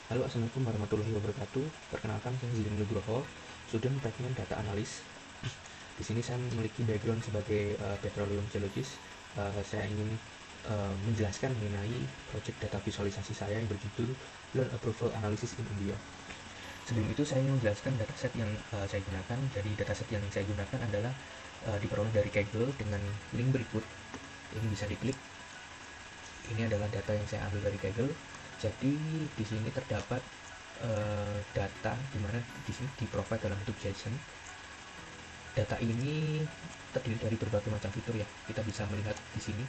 Halo, assalamualaikum warahmatullahi wabarakatuh. Perkenalkan, saya Zidane Nugroho, student Teknik Data Analis. Di sini saya memiliki background sebagai petroleum geologist. Saya ingin menjelaskan mengenai project data visualisasi saya yang berjudul Loan Approval Analysis in India. Sebelum itu saya ingin menjelaskan dataset yang saya gunakan. Jadi dataset yang saya gunakan adalah diperoleh dari Kaggle dengan link berikut. Ini bisa diklik. Ini adalah data yang saya ambil dari Kaggle. Jadi di sini terdapat data di mana di sini di-provide dalam bentuk JSON. Data ini terdiri dari berbagai macam fitur ya. Kita bisa melihat di sini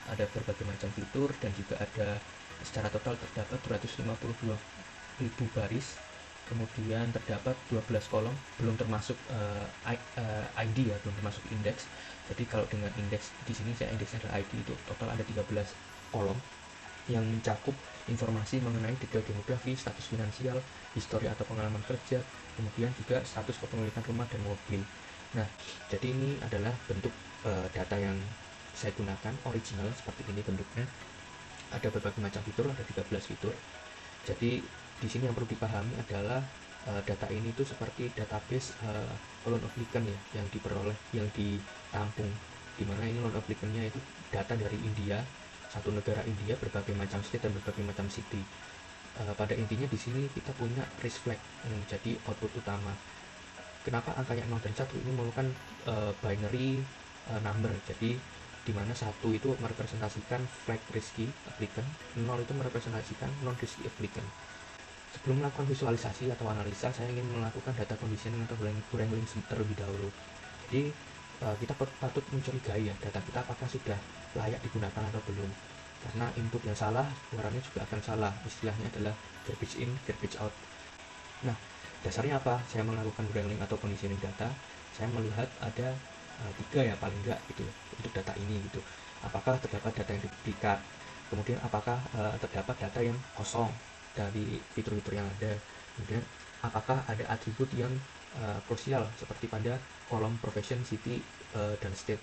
ada berbagai macam fitur dan juga ada secara total terdapat 252.000 baris. Kemudian terdapat 12 kolom, belum termasuk ID ya, belum termasuk indeks. Jadi kalau dengan indeks di sini saya indeksnya adalah ID, itu total ada 13 kolom yang mencakup informasi mengenai detail demografi, status finansial, histori atau pengalaman kerja, kemudian juga status kepemilikan rumah dan mobil. Nah, jadi ini adalah bentuk data yang saya gunakan, original seperti ini bentuknya. Ada berbagai macam fitur, ada 13 fitur. Jadi di sini yang perlu dipahami adalah data ini itu seperti database loan applicant ya, yang diperoleh, yang ditampung. Dimana ini loan applicantnya itu data dari India, satu negara India, berbagai macam state dan berbagai macam city. Pada intinya di sini kita punya risk flag yang menjadi output utama. Kenapa angkanya 0 dan 1 ini merupakan binary number. Jadi di mana 1 itu merepresentasikan flag risky applicant, 0 itu merepresentasikan non risky applicant. Sebelum melakukan visualisasi atau analisa, saya ingin melakukan data conditioning atau wrangling terlebih dahulu. Jadi kita patut mencurigai ya, data kita apakah sudah layak digunakan atau belum. Karena input yang salah, keluarannya juga akan salah. Istilahnya adalah garbage in, garbage out. Nah, dasarnya apa? Saya melakukan wrangling atau conditioning data. Saya melihat ada 3 ya paling enggak gitu untuk data ini gitu. Apakah terdapat data yang duplikat? Kemudian apakah terdapat data yang kosong dari fitur-fitur yang ada? Kemudian apakah ada atribut yang krusial seperti pada kolom profession, city, dan state?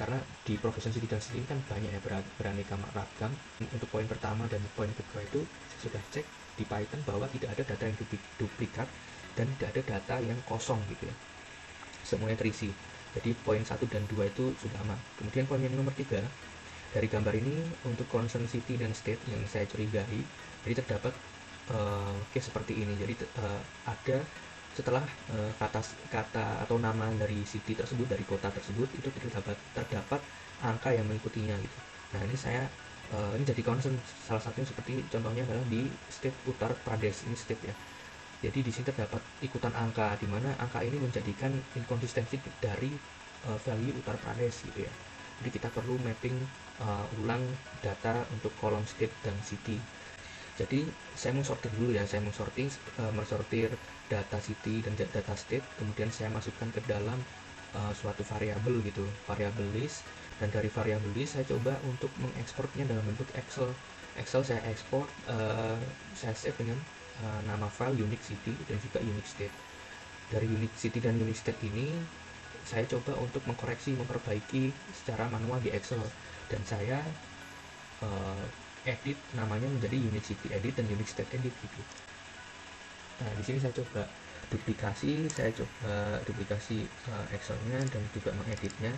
Karena di profession, city, dan state ini kan banyak ya, beraneka ragam. Untuk poin pertama dan poin kedua itu saya sudah cek di Python bahwa tidak ada data yang duplikat dan tidak ada data yang kosong gitu ya, semuanya terisi. Jadi poin 1 dan 2 itu sudah aman. Kemudian poin yang nomor 3, dari gambar ini untuk concern city dan state yang saya curigai, jadi terdapat case seperti ini. Jadi ada setelah kata atau nama dari city tersebut, dari kota tersebut, itu terdapat angka yang mengikutinya gitu. Nah ini saya ini jadi concern. Salah satunya seperti contohnya adalah di state Uttar Pradesh, ini state ya. Jadi di sini terdapat ikutan angka, di mana angka ini menjadikan inkonsistensi dari value Uttar Pradesh gitu ya. Jadi kita perlu mapping ulang data untuk kolom state dan city. Jadi saya mensortir dulu ya, saya mensortir data city dan data state, kemudian saya masukkan ke dalam suatu variabel gitu, variabel list. Dan dari variabel list saya coba untuk mengekspornya dalam bentuk Excel. Saya ekspor, saya save dengan nama file unique city dan juga unique state. Dari unique city dan unique state ini saya coba untuk mengkoreksi, memperbaiki secara manual di Excel, dan saya edit namanya menjadi unique city edit dan unique state edit gitu. Nah di sini saya coba duplikasi Excelnya dan juga mengeditnya.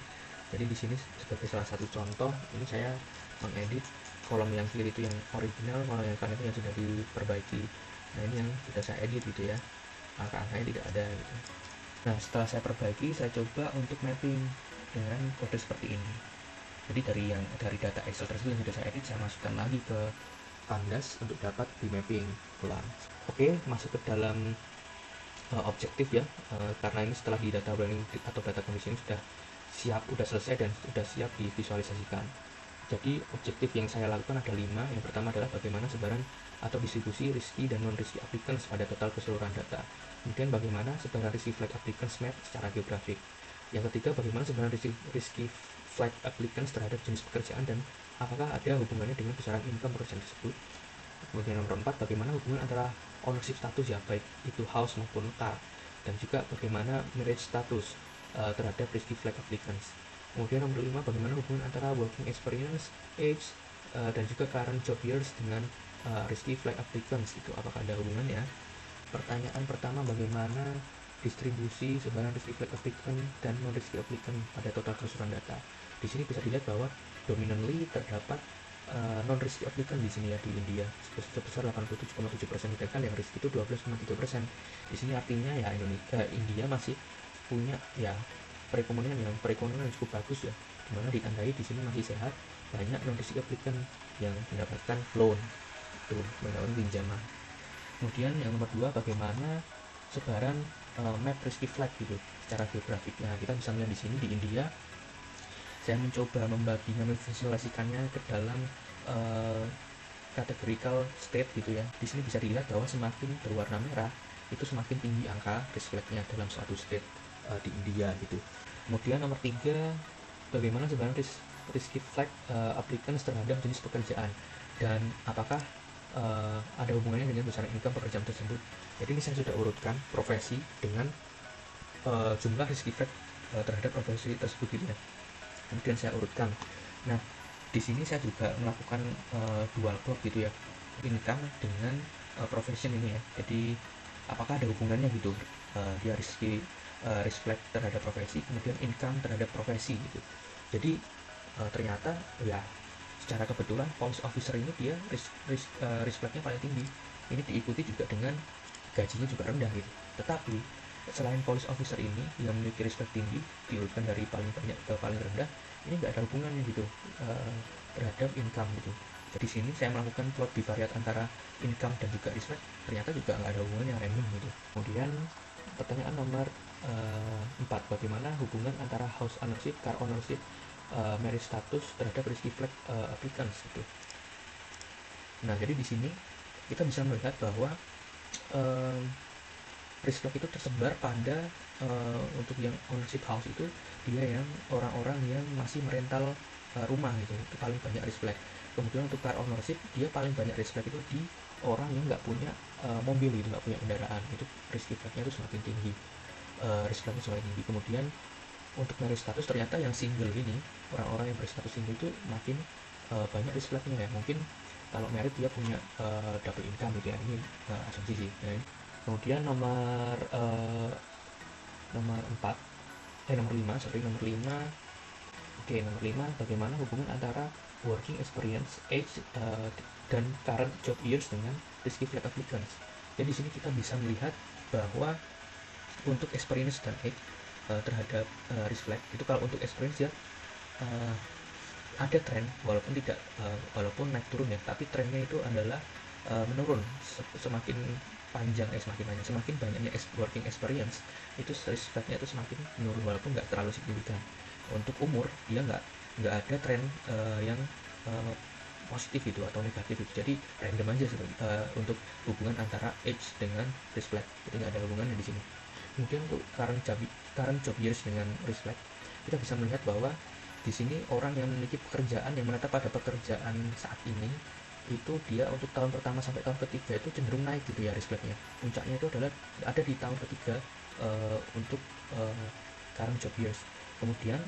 Jadi di sini sebagai salah satu contoh, ini saya mengedit kolom yang kiri itu yang original, kolom yang kanan itu yang sudah diperbaiki. Nah ini yang sudah saya edit gitu ya, angka-angkanya tidak ada gitu. Nah setelah saya perbaiki, saya coba untuk mapping dengan kode seperti ini. Jadi dari data Excel tersebut yang sudah saya edit, saya masukkan lagi ke Pandas untuk dapat di mapping ulang. Oke, masuk ke dalam objektif ya, karena ini setelah di data wrangling atau data conditioning sudah selesai dan sudah siap divisualisasikan. Jadi objektif yang saya lakukan ada 5. Yang pertama adalah bagaimana sebaran atau distribusi risky dan non risky applicants pada total keseluruhan data. Kemudian bagaimana sebaran risky flag applicants map secara geografik. Yang ketiga, bagaimana sebaran risky flag applicants terhadap jenis pekerjaan dan apakah ada hubungannya dengan besaran income pekerjaan tersebut. Kemudian nomor 4, bagaimana hubungan antara ownership status ya, baik itu house maupun car, dan juga bagaimana marriage status terhadap risky flag applicants. Kemudian nomor 5, bagaimana hubungan antara working experience, age, dan juga current job years dengan risky flag applicants gitu. Apakah ada hubungannya? Pertanyaan pertama, bagaimana distribusi sebaran risky flag applicant dan non risky applicant pada total keseluruhan data? Di sini bisa dilihat bahwa dominantly terdapat non risky applicant di sini ya, di India sebesar 87,7%, sedangkan yang risky itu 12,3%. Di sini artinya ya India masih punya ya perekonomian yang cukup bagus ya, dimana ditandai di sini masih sehat, banyak non risky applicant yang mendapatkan loan, tuh mendapatkan pinjaman. Kemudian yang nomor 2, bagaimana sebaran map risky flag gitu secara geografik. Nah, kita bisa melihat di sini di India, saya mencoba membaginya, memvisualisasikannya ke dalam categorical state gitu ya. Di sini bisa dilihat bahwa semakin berwarna merah itu semakin tinggi angka risk flagnya dalam suatu state di India gitu. Kemudian nomor 3, bagaimana sebaran risky flag applicants terhadap jenis pekerjaan dan apakah ada hubungannya dengan besaran income pekerjaan tersebut. Jadi ini saya sudah urutkan profesi dengan jumlah risky flag terhadap profesi tersebut gitu ya. Kemudian saya urutkan. Nah, di sini saya juga melakukan dual clock gitu ya, income dengan profession ini ya. Jadi apakah ada hubungannya gitu, dia risk flag terhadap profesi, kemudian income terhadap profesi gitu. Jadi ternyata ya secara kebetulan police officer ini dia risk flagnya paling tinggi. Ini diikuti juga dengan gajinya juga rendah gitu. Tetapi selain police officer ini yang memiliki risk flag tinggi, diurutkan dari paling banyak ke paling rendah, ini nggak ada hubungannya gitu terhadap income gitu. Jadi sini saya melakukan plot bivariat antara income dan juga risk flag, ternyata juga nggak ada hubungannya, random gitu. Kemudian pertanyaan nomor 4, bagaimana hubungan antara house ownership, car ownership, marriage status terhadap risky flag applicants gitu. Nah, jadi di sini kita bisa melihat bahwa risk flag itu tersebar pada untuk yang ownership house itu dia yang orang-orang yang masih merental rumah gitu, itu paling banyak risk flag. Kemudian untuk car ownership, dia paling banyak risk flag itu di orang yang nggak punya mobil gitu, nggak punya kendaraan, itu risky flagnya itu semakin tinggi, risk flagnya semakin tinggi. Kemudian untuk marriage status, ternyata yang single ini, orang-orang yang berstatus single itu makin banyak risk flagnya ya. Mungkin kalau married dia punya double income gitu ya, ini asumsi sih ya. Kemudian nomor 5, nomor 5, bagaimana hubungan antara working experience, age, dan current job years dengan risky flag applicants. Jadi di sini kita bisa melihat bahwa untuk experience dan age terhadap risk flag itu, kalau untuk experience ya ada tren, walaupun naik turun ya, tapi trennya itu adalah menurun semakin banyaknya working experience, itu risk flagnya itu semakin menurun walaupun nggak terlalu signifikan. Untuk umur dia nggak ada tren yang positif itu atau negatif itu, jadi random aja untuk hubungan antara age dengan risk flag, jadi nggak ada hubungannya di sini. Kemudian untuk current job years dengan risk flag, kita bisa melihat bahwa di sini orang yang memiliki pekerjaan, yang menetap pada pekerjaan saat ini, itu dia untuk tahun pertama sampai tahun ketiga itu cenderung naik gitu ya risk flagnya. Puncaknya itu adalah ada di tahun ketiga untuk current job years. Kemudian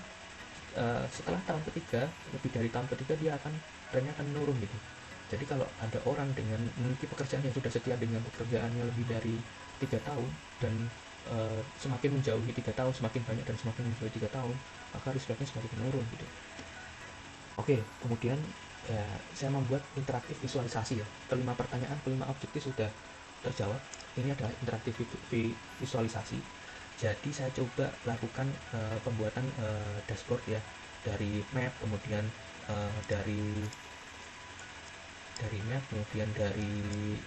setelah tahun ketiga, lebih dari tahun ketiga, dia trennya akan menurun gitu. Jadi kalau ada orang dengan memiliki pekerjaan yang sudah setia dengan pekerjaannya lebih dari 3 tahun dan semakin menjauhi 3 tahun, semakin banyak dan semakin menjauhi 3 tahun, maka risk flagnya semakin menurun gitu. Oke, kemudian ya, saya membuat interaktif visualisasi ya. Kelima pertanyaan, kelima objektif sudah terjawab. Ini adalah interaktif visualisasi. Jadi saya coba lakukan pembuatan dashboard ya, dari map, kemudian dari map, kemudian dari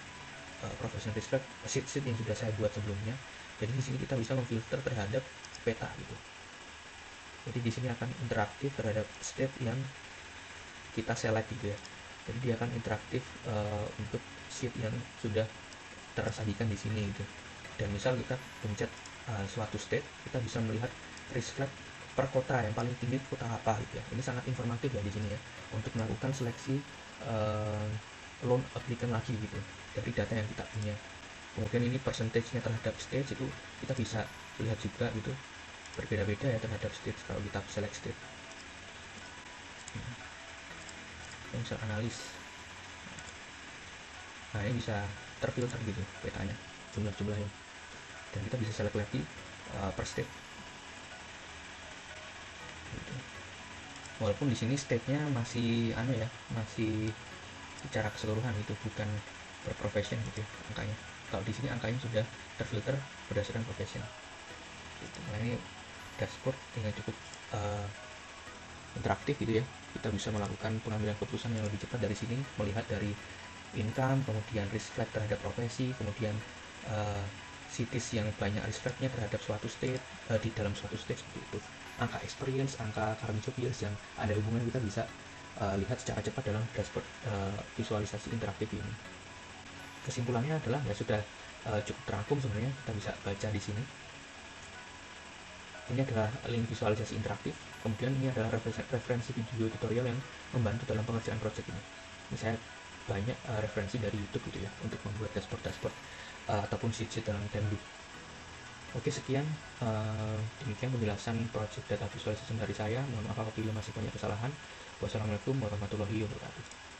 professional risk flag sheet yang sudah saya buat sebelumnya. Jadi di sini kita bisa memfilter terhadap peta gitu. Jadi di sini akan interaktif terhadap state yang kita select gitu ya. Jadi dia akan interaktif untuk sheet yang sudah tersajikan di sini gitu. Dan misal kita pencet suatu state, kita bisa melihat risk flag per kota, yang paling tinggi kota apa gitu ya. Ini sangat informatif ya di sini ya, untuk melakukan seleksi loan applicant lagi gitu dari data yang kita punya. Kemudian ini percentage-nya terhadap stage itu kita bisa lihat juga gitu, berbeda-beda ya terhadap stage kalau kita select state. Misal analis, Nah, ini bisa terfilter gitu petanya, jumlah-jumlahnya, dan kita bisa select lagi per state gitu. Walaupun di sini state-nya masih masih secara keseluruhan, itu bukan per profession gitu ya angkanya. Kalau di sini angkanya sudah terfilter berdasarkan profession gitu. Nah, ini dashboard dengan cukup interaktif gitu ya. Kita bisa melakukan pengambilan keputusan yang lebih cepat dari sini, melihat dari income, kemudian risk flag terhadap profesi, kemudian cities yang banyak risk flagnya terhadap suatu state, di dalam suatu state seperti itu. Angka experience, angka current job years yang ada hubungan, kita bisa lihat secara cepat dalam dashboard visualisasi interaktif ini. Kesimpulannya adalah ya sudah cukup terangkum sebenarnya, kita bisa baca di sini. Ini adalah link visualisasi interaktif, kemudian ini adalah referensi video tutorial yang membantu dalam pengerjaan project ini. Ini saya banyak referensi dari YouTube gitu ya untuk membuat dashboard ataupun sheet dalam Tableau. Oke, sekian demikian penjelasan project data visualization dari saya. Mohon maaf apabila masih banyak kesalahan. Wassalamualaikum warahmatullahi wabarakatuh.